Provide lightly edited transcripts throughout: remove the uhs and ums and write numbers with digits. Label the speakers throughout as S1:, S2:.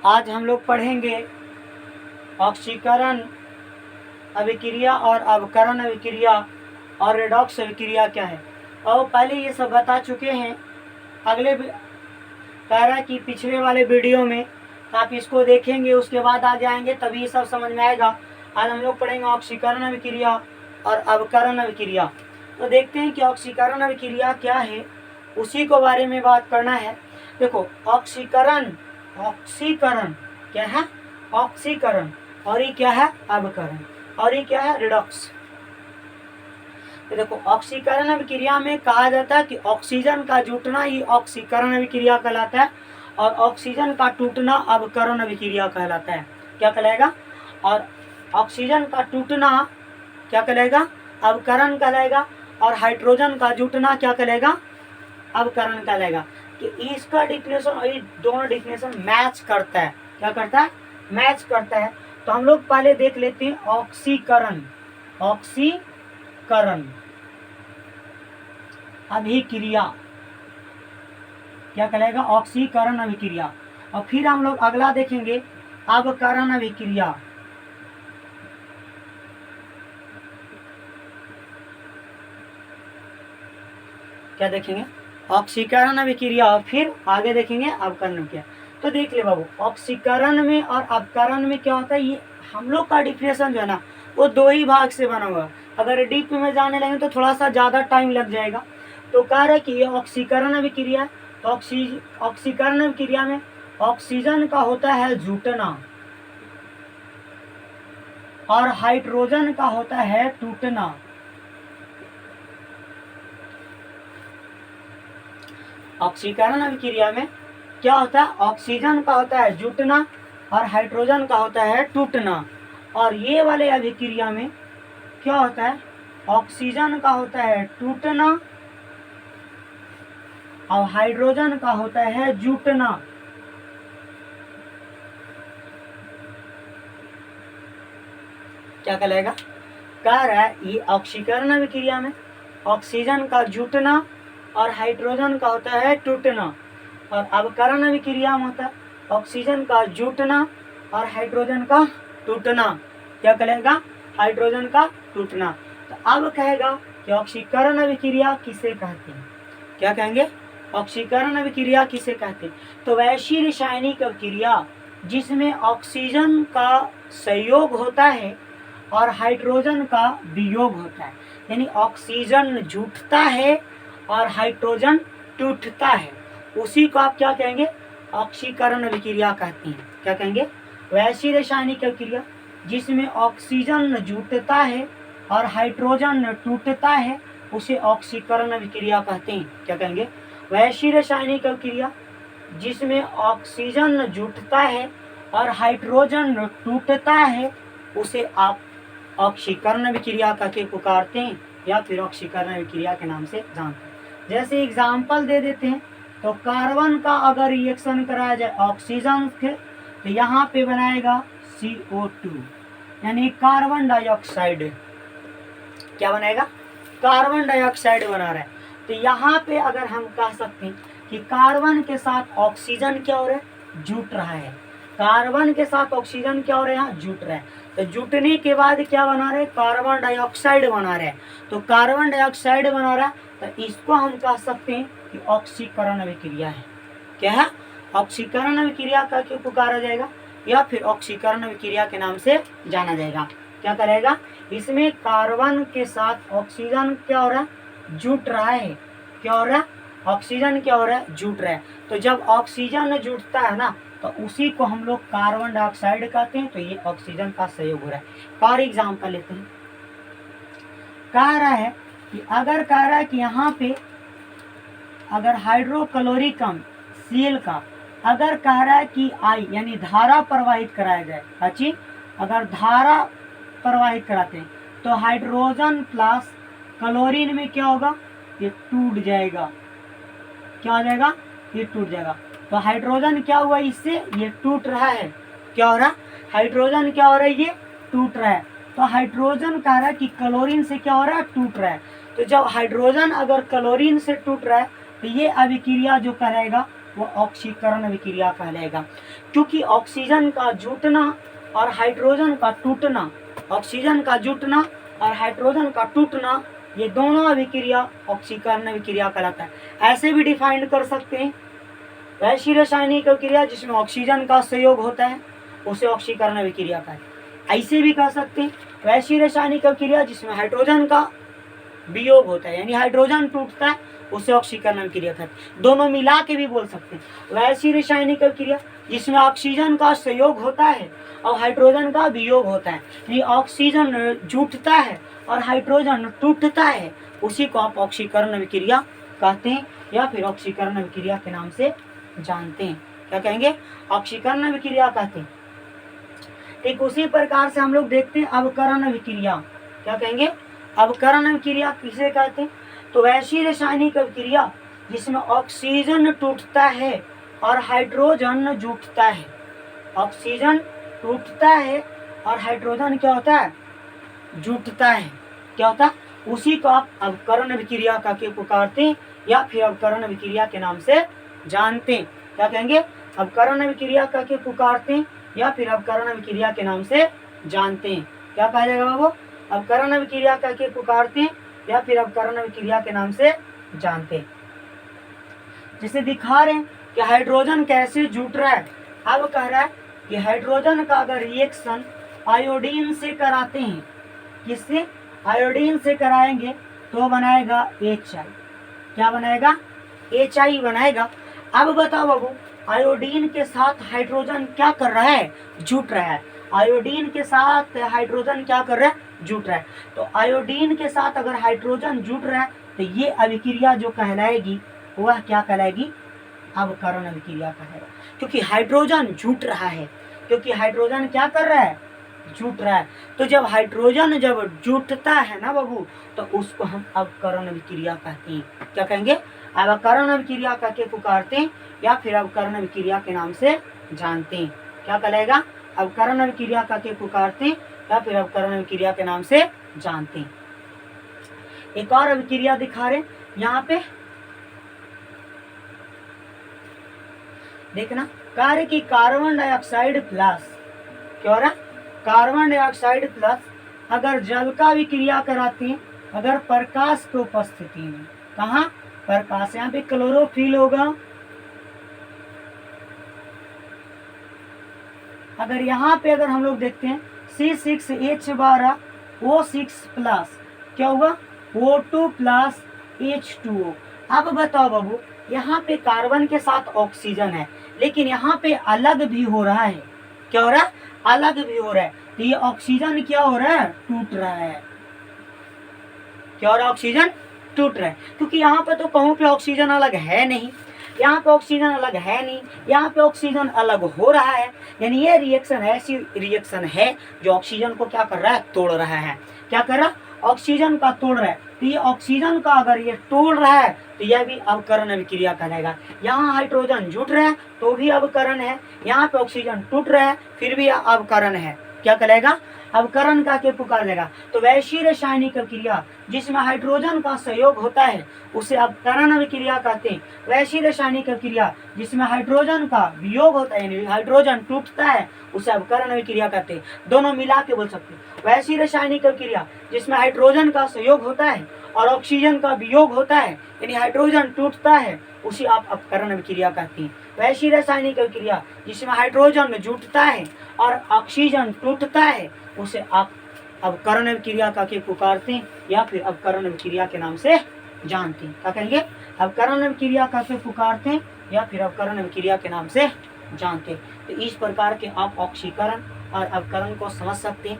S1: आज हम लोग पढ़ेंगे ऑक्सीकरण अभिक्रिया और अवकरण अभिक्रिया और रेडॉक्स अभिक्रिया क्या है। और पहले ये सब बता चुके हैं, अगले कह रहा है कि पिछले वाले वीडियो में आप इसको देखेंगे, उसके बाद आ जाएंगे तभी ये सब समझ में आएगा। आज हम लोग पढ़ेंगे ऑक्सीकरण अभिक्रिया और अवकरण अभिक्रिया। तो देखते हैं कि ऑक्सीकरण अभिक्रिया क्या है, उसी को बारे में बात करना है। देखो ऑक्सीकरण क्या है, ऑक्सीकरण, और ये क्या है अवकरण, और ये क्या है रिडॉक्स। तो देखो ऑक्सीकरण अभिक्रिया में कहा जाता है कि ऑक्सीजन का जुटना ही ऑक्सीकरण अभिक्रिया कहलाता है और ऑक्सीजन का टूटना अवकरण अभिक्रिया कहलाता है। क्या कहलाएगा? और ऑक्सीजन का टूटना क्या कहलाएगा? अवकरण कहलाएगा। और हाइड्रोजन का जुटना क्या कहलाएगा? अवकरण कहलाएगा। कि इसका डिफिनेशन और ये दोनों डिफिनेशन मैच करता है। क्या करता है? मैच करता है। तो हम लोग पहले देख लेते हैं ऑक्सीकरण अभिक्रिया क्या कहलाएगा? ऑक्सीकरण अभिक्रिया। और फिर हम लोग अगला देखेंगे अवकरण अभिक्रिया। क्या देखेंगे? ऑक्सीकरण अभिक्रिया और फिर आगे देखेंगे अवकरण अभिक्रिया। तो देख ले बाबू, ऑक्सीकरण में और अवकरण में क्या होता है, ये हम लोग का डिफिनेशन जो है ना वो दो ही भाग से बना हुआ है। अगर डीप में जाने लगे तो थोड़ा सा ज़्यादा टाइम लग जाएगा। तो कह रहे कि ये ऑक्सीकरण अभिक्रिया है। तो ऑक्सीकरण अभिक्रिया में ऑक्सीजन का होता है जुटना और हाइड्रोजन का होता है टूटना। ऑक्सीकरण अभिक्रिया में क्या होता है? ऑक्सीजन का होता है जुटना और हाइड्रोजन का होता है टूटना। और ये वाले अभिक्रिया में क्या होता है? ऑक्सीजन का होता है टूटना और हाइड्रोजन का होता है जुटना। क्या कहलाएगा? कह रहा है ये ऑक्सीकरण अभिक्रिया में ऑक्सीजन का जुटना और हाइड्रोजन का होता है टूटना। और अवकरण अभिक्रिया में होता है ऑक्सीजन का जुटना और हाइड्रोजन का टूटना। क्या कहलाएगा? हाइड्रोजन का टूटना। तो अब कहेगा कि ऑक्सीकरण अभिक्रिया किसे कहते हैं? क्या कहेंगे? ऑक्सीकरण अभिक्रिया किसे कहते हैं? तो वैसी रासायनिक अभिक्रिया जिसमें ऑक्सीजन का संयोग होता है और हाइड्रोजन का वियोग होता है, यानी ऑक्सीजन जुटता है और हाइड्रोजन टूटता है, उसी को आप क्या कहेंगे? ऑक्सीकरण अभिक्रिया कहते हैं। क्या कहेंगे? वैसी रासायनिक अभिक्रिया जिसमें ऑक्सीजन जुटता है और हाइड्रोजन टूटता है उसे ऑक्सीकरण अभिक्रिया कहते हैं। क्या कहेंगे? वैसी रासायनिक अभिक्रिया जिसमें ऑक्सीजन जुटता है और हाइड्रोजन टूटता है उसे आप ऑक्सीकरण अभिक्रिया कह के पुकारते हैं या फिर ऑक्सीकरण अभिक्रिया के नाम से जानते हैं। जैसे एग्जाम्पल दे देते हैं, तो कार्बन का अगर रिएक्शन कराया जाए ऑक्सीजन के तो यहाँ पे बनाएगा CO2 यानी कार्बन डाइऑक्साइड। क्या बनाएगा? कार्बन डाइऑक्साइड बना रहा है। तो यहाँ पे अगर हम कह सकते हैं कि कार्बन के साथ ऑक्सीजन क्या हो रहा है? जुट रहा है। कार्बन के साथ ऑक्सीजन क्या हो रहा है? यहाँ जुट रहा है। तो जुटने के बाद क्या बना रहे? कार्बन डाइऑक्साइड बना रहे हैं। तो कार्बन डाइऑक्साइड बना रहा है तो इसको हम कह सकते हैं कि ऑक्सीकरण अभिक्रिया है। क्या है? ऑक्सीकरण अभिक्रिया का क्यों पुकारा जाएगा या फिर ऑक्सीकरण अभिक्रिया के नाम से जाना जाएगा। क्या करेगा? इसमें कार्बन के साथ ऑक्सीजन क्या हो रहा है? जुट रहा है। क्या हो रहा है? ऑक्सीजन क्या हो रहा है? जुट रहा है। तो जब ऑक्सीजन जुटता है ना तो उसी को हम लोग कार्बन डाइऑक्साइड कहते हैं। तो ये ऑक्सीजन का सहयोग हो रहा है। और एग्जाम्पल लेते हैं, कह रहा है कि अगर कह रहा है कि यहाँ पे अगर हाइड्रोक्लोरिकम Cl का अगर कह रहा है कि I यानी धारा प्रवाहित कराया जाए, अच्छी अगर धारा प्रवाहित कराते हैं तो हाइड्रोजन प्लस क्लोरीन में क्या होगा? ये टूट जाएगा। क्या हो जाएगा? ये टूट जाएगा। तो हाइड्रोजन क्या हुआ? इससे ये टूट रहा है। क्या हो रहा है? हाइड्रोजन क्या हो रहा है? ये टूट रहा है। तो हाइड्रोजन कह रहा है कि क्लोरीन से क्या हो रहा है? टूट रहा है। तो जब हाइड्रोजन अगर क्लोरीन से टूट रहा है तो ये अभिक्रिया जो करेगा वो ऑक्सीकरण विक्रिया कहलाएगा। क्योंकि ऑक्सीजन का जुटना और हाइड्रोजन का टूटना, ऑक्सीजन का जुटना और हाइड्रोजन का टूटना, ये दोनों अभिक्रिया ऑक्सीकरण विक्रिया कहलाता है। ऐसे भी डिफाइन कर सकते हैं, वैसी रासायनिक अभिक्रिया जिसमें ऑक्सीजन का संयोग होता है उसे ऑक्सीकरण विक्रिया कहते हैं। ऐसे भी कह सकते हैं वैसी रासायनिक अभिक्रिया जिसमें हाइड्रोजन का वियोग होता है, यानी हाइड्रोजन टूटता है, उसे ऑक्सीकरण विक्रिया कहते हैं। दोनों मिला के भी बोल सकते हैं। वैसी रासायनिक अभिक्रिया जिसमें ऑक्सीजन का संयोग होता है और हाइड्रोजन का वियोग होता है, यानी ऑक्सीजन जुटता है और हाइड्रोजन टूटता है, उसी को आप ऑक्सीकरण विक्रिया कहते हैं या फिर ऑक्सीकरण विक्रिया के नाम से जानते हैं। क्या कहेंगे? ऑक्सीकरण विक्रिया कहते हैं। ठीक उसी प्रकार से हम लोग देखते हैं अवकरण विक्रिया। क्या कहेंगे? अवकरण विक्रिया किसे कहते हैं? तो वैसी रासायनिक अभिक्रिया जिसमें ऑक्सीजन टूटता है और हाइड्रोजन जुटता है। ऑक्सीजन टूटता है और हाइड्रोजन क्या होता है? जुटता है। क्या होता है? उसी को आप अवकरण विक्रिया का के पुकारते हैं या फिर अवकरण विक्रिया के नाम से जानते हैं। क्या कहेंगे? अवकरण विक्रिया का के पुकारते हैं या फिर अवकरण विक्रिया के नाम से जानते हैं। क्या कहा जाएगा बाबू? अवकरण विक्रिया का के पुकारते हैं या फिर अवकरण विक्रिया के नाम से जानते हैं। जिसे दिखा रहे हैं कि हाइड्रोजन कैसे जुट रहा है। अब कह रहा है कि हाइड्रोजन का अगर रिएक्शन आयोडीन से कराते हैं, किससे? आयोडीन से कराएंगे तो बनाएगा HI। क्या बनाएगा? HI बनाएगा। अब बताओ बाबू, आयोडीन के साथ हाइड्रोजन क्या कर रहा है? जुट रहा है। आयोडीन के साथ हाइड्रोजन क्या कर रहा है? जुट रहा है। तो आयोडीन के साथ अगर हाइड्रोजन जुट रहा है तो ये अभिक्रिया जो कहलाएगी वह क्या कहलाएगी? अवकरण अभिक्रिया कहलाएगा। क्योंकि हाइड्रोजन जुट रहा है, क्योंकि हाइड्रोजन क्या कर रहा है? जुट रहा है। तो जब हाइड्रोजन जब जुटता है ना बाबू, तो उसको हम अवकरण अभिक्रिया कहते हैं। क्या कहेंगे? अवकरण अभिक्रिया करके पुकारते हैं या फिर अवकरण अभिक्रिया के नाम से जानते हैं। क्या कहलाएगा? अवकरण अभिक्रिया करके पुकारते हैं या फिर अवकरण अभिक्रिया के नाम से जानते हैं। एक और अभिक्रिया दिखा रहे यहाँ पे, देखना। कार्य की कार्बन डाइऑक्साइड प्लस, क्या हो रहा है? कार्बन डाइऑक्साइड प्लस अगर जल का विक्रिया कराते हैं, अगर प्रकाश की उपस्थिति में, कहाँ? प्रकाश, यहाँ पे क्लोरोफिल होगा। अगर यहाँ पे अगर हम लोग देखते हैं C6H12O6 प्लस क्या होगा? O2 plus H2O। अब बताओ बाबू, यहाँ पे कार्बन के साथ ऑक्सीजन है, लेकिन यहाँ पे अलग भी हो रहा है। क्या हो रहा है? अलग भी हो रहा है। तो ये ऑक्सीजन क्या हो रहा है? टूट रहा है। क्या हो रहा है? ऑक्सीजन टूट रहा है। क्योंकि यहाँ पे तो कहूँ पे ऑक्सीजन अलग है नहीं, यहाँ पे ऑक्सीजन अलग है नहीं, यहाँ पे ऑक्सीजन अलग हो रहा है। यानी ये रिएक्शन ऐसी रिएक्शन है जो ऑक्सीजन को क्या कर रहा है? तोड़ रहा है। क्या कर रहा है? ऑक्सीजन का तोड़ रहा है। तो ये ऑक्सीजन का अगर ये तोड़ रहा है तो यह भी अवकरण अभिक्रिया कहलाएगा। यहाँ हाइड्रोजन जुट रहा है तो भी अवकरण है, यहाँ पे ऑक्सीजन टूट रहा है फिर भी अवकरण है। क्या कहलाएगा? अवकरण का के पुकार देगा। तो वैसी रासायनिक अभिक्रिया जिसमें हाइड्रोजन का सहयोग होता है उसे अवकरण अभिक्रिया कहते हैं। वैसी रासायनिक अभिक्रिया जिसमें हाइड्रोजन का वियोग होता है, यानी हाइड्रोजन टूटता है, उसे अवकरण अभिक्रिया कहते हैं। दोनों मिला के बोल सकते हैं। वैसी रासायनिक अभिक्रिया जिसमें हाइड्रोजन का सहयोग होता है और ऑक्सीजन का वियोग होता है, यानी हाइड्रोजन टूटता है, उसे आप अवकरण अभिक्रिया कहते हैं। वैसी रासायनिक अभिक्रिया जिसमें हाइड्रोजन जुटता है और ऑक्सीजन टूटता है, उसे आप अवकरण अभिक्रिया का के पुकारते हैं या फिर अवकरण अभिक्रिया के नाम से जानते हैं। क्या कहेंगे? अवकरण अभिक्रिया का के पुकारते हैं या फिर अवकरण अभिक्रिया के नाम से जानते हैं। तो इस प्रकार के आप ऑक्सीकरण और अवकरण को समझ सकते हैं।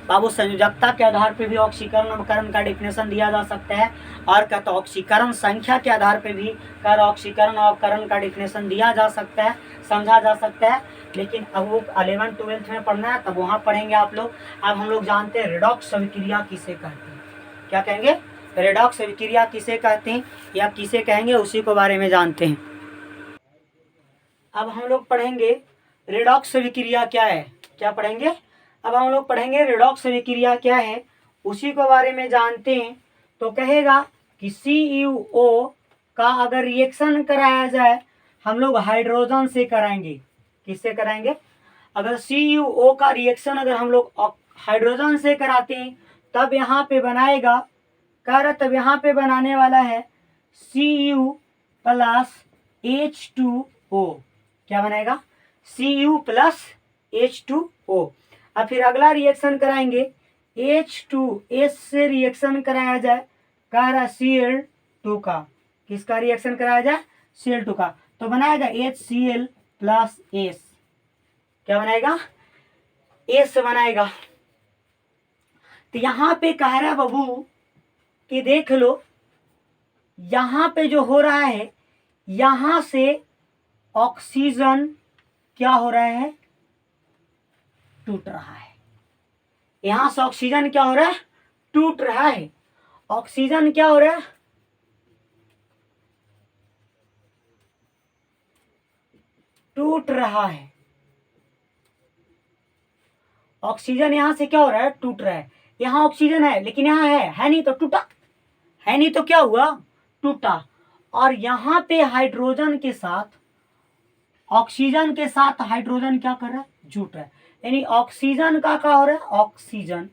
S1: बाबू, संयोजकता के आधार पर भी ऑक्सीकरण अवकरण का डेफिनेशन दिया जा सकता है और क्या तो ऑक्सीकरण संख्या के आधार पर भी कर ऑक्सीकरण और अवकरण का डेफिनेशन दिया जा सकता है, समझा जा सकता है। लेकिन अब वो 11th-12th में पढ़ना है तब वहाँ पढ़ेंगे आप लोग। अब हम लोग जानते हैं रेडॉक्स अभिक्रिया किसे कहते हैं। क्या कहेंगे? रेडॉक्स अभिक्रिया किसे कहते हैं या किसे कहेंगे, उसी के बारे में जानते हैं। अब हम लोग पढ़ेंगे रेडॉक्स अभिक्रिया क्या है। क्या पढ़ेंगे? अब हम लोग पढ़ेंगे रेडॉक्स अभिक्रिया क्या है, उसी के बारे में जानते हैं। तो कहेगा कि CuO का अगर रिएक्शन कराया जाए, हम लोग हाइड्रोजन से कराएंगे। किससे कराएंगे? अगर CuO का रिएक्शन अगर हम लोग हाइड्रोजन से कराते हैं तब यहाँ पे बनाएगा, कह रहा तब यहाँ पे बनाने वाला है Cu प्लस H2O। क्या बनाएगा? Cu plus H2O। अब फिर अगला रिएक्शन कराएंगे, H2S से रिएक्शन कराया जाए, कह रहा Cl2 का। किसका रिएक्शन कराया जाए? Cl2 का। तो बनाएगा HCl प्लस S। क्या बनाएगा? S बनाएगा। तो यहाँ पे कह रहा है बाबू कि देख लो, यहाँ पे जो हो रहा है, यहाँ से ऑक्सीजन क्या हो रहा है? टूट रहा है। यहाँ से ऑक्सीजन क्या हो रहा है? टूट रहा है। ऑक्सीजन क्या हो रहा है? टूट रहा है। ऑक्सीजन यहाँ से क्या हो रहा है? टूट रहा है। यहाँ ऑक्सीजन है लेकिन यहाँ है नहीं, तो टूटा। है नहीं तो क्या हुआ? टूटा। और यहाँ पे हाइड्रोजन के साथ, ऑक्सीजन के साथ हाइड्रोजन क्या कर रहा है? जुट रहा है। यानी ऑक्सीजन का क्या हो रहा है? ऑक्सीजन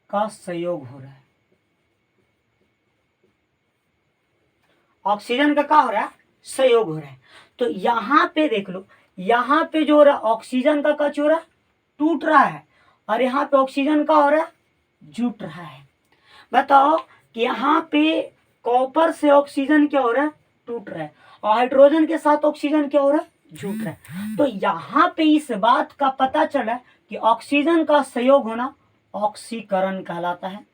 S1: का सहयोग हो रहा है। ऑक्सीजन का क्या हो रहा है? सहयोग हो रहा है। तो यहाँ पे देख लो, यहाँ पे जो हो रहा है ऑक्सीजन का क्या हो रहा है? टूट रहा है। और यहाँ पे ऑक्सीजन का हो रहा है? जुट रहा है। बताओ कि यहाँ पे कॉपर से ऑक्सीजन क्या हो रहा है? टूट रहा है। और हाइड्रोजन के साथ ऑक्सीजन क्या हो रहा है? जुट रहा है। तो यहाँ पे इस बात का पता चला कि ऑक्सीजन का सहयोग होना ऑक्सीकरण कहलाता है।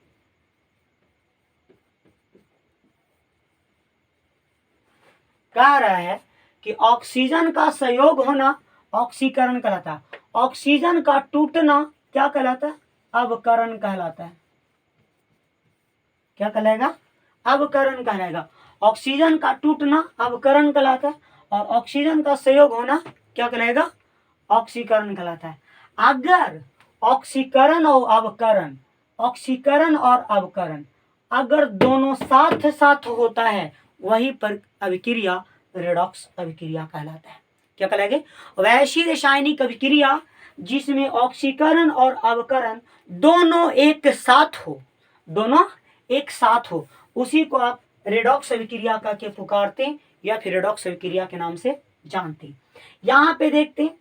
S1: कह रहा है कि ऑक्सीजन का सहयोग होना ऑक्सीकरण कहलाता है। ऑक्सीजन का टूटना क्या कहलाता है? अवकरण कहलाता है। क्या कहलाएगा? अवकरण कहलाएगा। ऑक्सीजन का टूटना अवकरण कहलाता है और ऑक्सीजन का सहयोग होना क्या कहलाएगा? ऑक्सीकरण कहलाता है। अगर ऑक्सीकरण और अवकरण, ऑक्सीकरण और अवकरण अगर दोनों साथ साथ होता है, वही पर अभिक्रिया रेडॉक्स अभिक्रिया कहलाता है। क्या कहलाएगा? वैसी रासायनिक अभिक्रिया जिसमें ऑक्सीकरण और अवकरण दोनों एक साथ हो, दोनों एक साथ हो, उसी को आप रेडॉक्स अभिक्रिया का के पुकारते हैं या फिर रेडॉक्स अभिक्रिया के नाम से जानते हैं। यहाँ पे देखते हैं,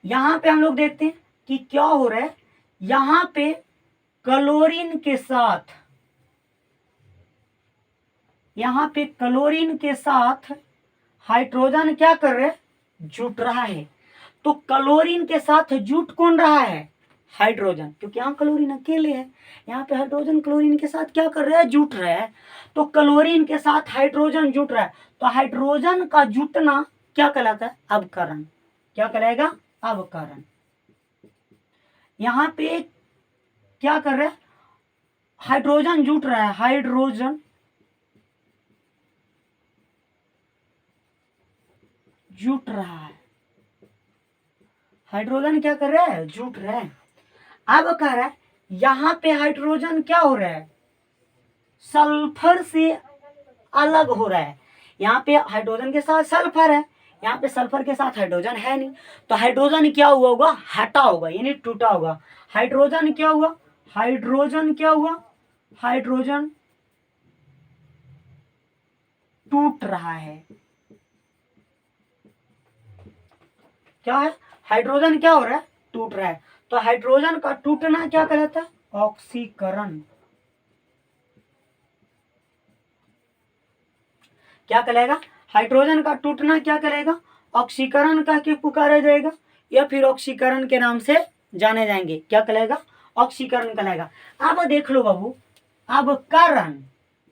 S1: यहाँ पे हम लोग देखते हैं कि क्या हो रहा है। यहाँ पे क्लोरीन के साथ, यहाँ पे क्लोरीन के साथ हाइड्रोजन क्या कर रहे हैं? जुट रहा है। तो क्लोरीन के साथ जुट कौन रहा है? हाइड्रोजन, क्योंकि यहाँ क्लोरीन अकेले है। यहाँ पे हाइड्रोजन क्लोरीन के साथ क्या कर रहा है? जुट रहा है। तो क्लोरीन के साथ हाइड्रोजन जुट रहा है, तो हाइड्रोजन का जुटना क्या कहलाता है? अवकरण। क्या कहलाएगा? अवकरण। यहाँ पे क्या कर रहा है? हाइड्रोजन जुट रहा है, हाइड्रोजन जुट रहा है। हाइड्रोजन क्या कर रहा है? जुट रहा है। अब कह रहा है यहाँ पे हाइड्रोजन क्या हो रहा है? सल्फर से अलग हो रहा है। यहाँ पे हाइड्रोजन के साथ सल्फर है, यहाँ पे सल्फर के साथ हाइड्रोजन है नहीं, तो हाइड्रोजन क्या हुआ होगा? हटा होगा, यानी टूटा होगा। हाइड्रोजन क्या हुआ? हाइड्रोजन क्या हुआ? हाइड्रोजन टूट रहा है। क्या है? हाइड्रोजन क्या हो रहा है? टूट रहा है। तो हाइड्रोजन का टूटना क्या कहलाता है? ऑक्सीकरण। क्या कहलाएगा? हाइड्रोजन का टूटना क्या कहलाएगा? ऑक्सीकरण कह के पुकारा जाएगा या फिर ऑक्सीकरण के नाम से जाने जाएंगे। क्या कहलाएगा? ऑक्सीकरण कहलाएगा। अब देख लो बाबू, अवकरण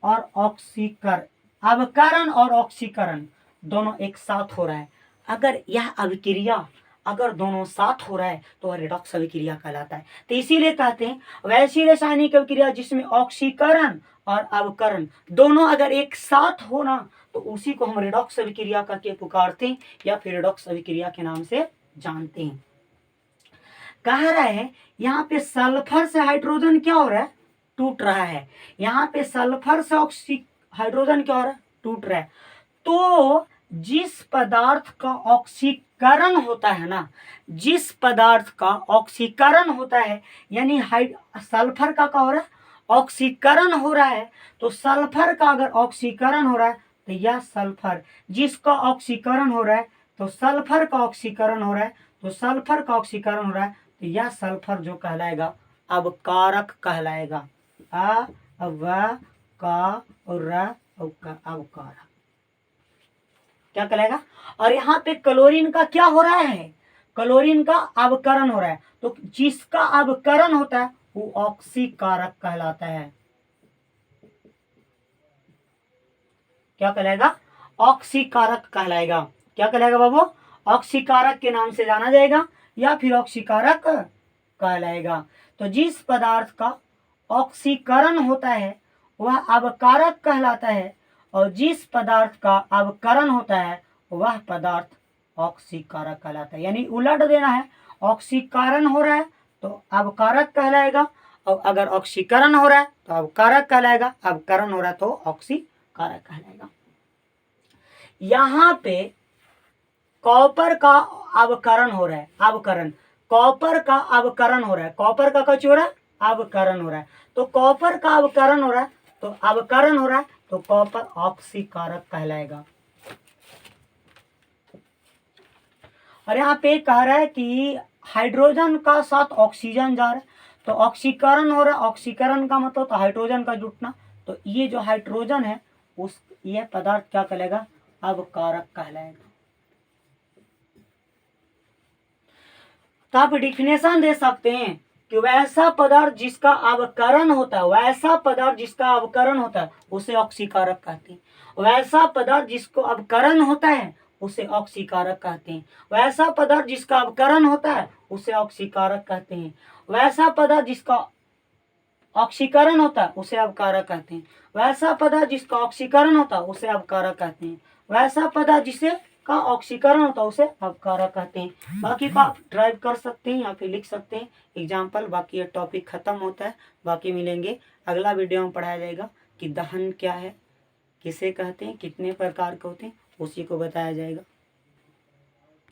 S1: और ऑक्सीकरण, अवकरण और ऑक्सीकरण दोनों एक साथ हो रहा है। अगर यह अभिक्रिया अगर दोनों साथ हो रहा है तो वह रेडॉक्स अभिक्रिया कहलाता है। तो इसीलिए कहते हैं वैसी रासायनिक अभिक्रिया जिसमें ऑक्सीकरण और अवकरण दोनों अगर एक साथ हो ना, तो उसी को हम रेडॉक्स अभिक्रिया का के पुकारते हैं या फिर रेडॉक्स अभिक्रिया के नाम से जानते हैं। कह रहा है यहाँ पे सल्फर से हाइड्रोजन क्या हो रहा है? टूट रहा है। यहाँ पे सल्फर से हाइड्रोजन क्या हो रहा है, टूट रहा है। तो जिस पदार्थ का ऑक्सीकरण होता है ना, जिस पदार्थ का ऑक्सीकरण होता है, यानी सल्फर का क्या हो रहा है, ऑक्सीकरण हो रहा है। तो सल्फर का अगर ऑक्सीकरण हो रहा है तो यह सल्फर, जिसका ऑक्सीकरण हो रहा है, तो सल्फर का ऑक्सीकरण हो रहा है, तो सल्फर का ऑक्सीकरण हो रहा है, तो यह सल्फर जो कहलाएगा अवकारक कहलाएगा। अवकारक क्या कहलाएगा। और यहाँ पे क्लोरीन का क्या हो रहा है, क्लोरीन का अवकरण हो रहा है। तो जिसका अवकरण होता है वो ऑक्सीकारक कहलाता है। क्या कहलाएगा, ऑक्सीकारक कहलाएगा। क्या कहलाएगा बाबू, ऑक्सीकारक के नाम से जाना जाएगा या फिर ऑक्सीकारक कहलाएगा। तो जिस पदार्थ का ऑक्सीकरण होता है वह अवकारक कहलाता है, और जिस पदार्थ का अवकरण होता है वह पदार्थ ऑक्सीकारक कहलाता है। यानी उलट देना है, ऑक्सीकरण हो रहा है तो अवकारक कहलाएगा, और अगर ऑक्सीकरण हो रहा है तो अवकारक कहलाएगा, अवकरण हो रहा है तो ऑक्सीकारक कहलाएगा। यहाँ पे कॉपर का अवकरण हो रहा है, अवकरण, कॉपर का अवकरण हो रहा है, कॉपर का कुछ हो रहा है, अवकरण हो रहा है। तो कॉपर का अवकरण हो रहा है तो अवकरण हो रहा है तो कॉपर ऑक्सीकारक कहलाएगा। और यहाँ पे कह रहा है कि हाइड्रोजन का साथ ऑक्सीजन जा रहा है तो ऑक्सीकरण हो रहा है, ऑक्सीकरण का मतलब तो हाइड्रोजन का जुटना। तो ये जो हाइड्रोजन है उस यह पदार्थ क्या कहलाएगा, अवकारक कहलाएगा। तो आप डिफिनेशन दे सकते हैं कि वैसा पदार्थ जिसका अवकरण होता है, वैसा पदार्थ जिसका अवकरण होता है उसे ऑक्सीकारक कहते हैं। वैसा पदार्थ जिसको अवकरण होता है उसे ऑक्सीकारक कहते हैं। वैसा पदार्थ जिसका अवकरण होता है उसे ऑक्सीकारक कहते हैं। वैसा पदार्थ जिसका ऑक्सीकरण होता है उसे अवकारक कहते हैं। वैसा पदार्थ जिसका ऑक्सीकरण होता है उसे अवकारक कहते हैं। वैसा पदार्थ जिसे का ऑक्सीकरण होता है उसे अवकारक कहते हैं। बाकी आप ड्राइव कर सकते हैं या फिर लिख सकते हैं एग्जाम्पल। बाकी ये टॉपिक खत्म होता है, बाकी मिलेंगे अगला वीडियो में पढ़ाया जाएगा कि दहन क्या है, किसे कहते हैं, कितने प्रकार के होते हैं, उसी को बताया जाएगा।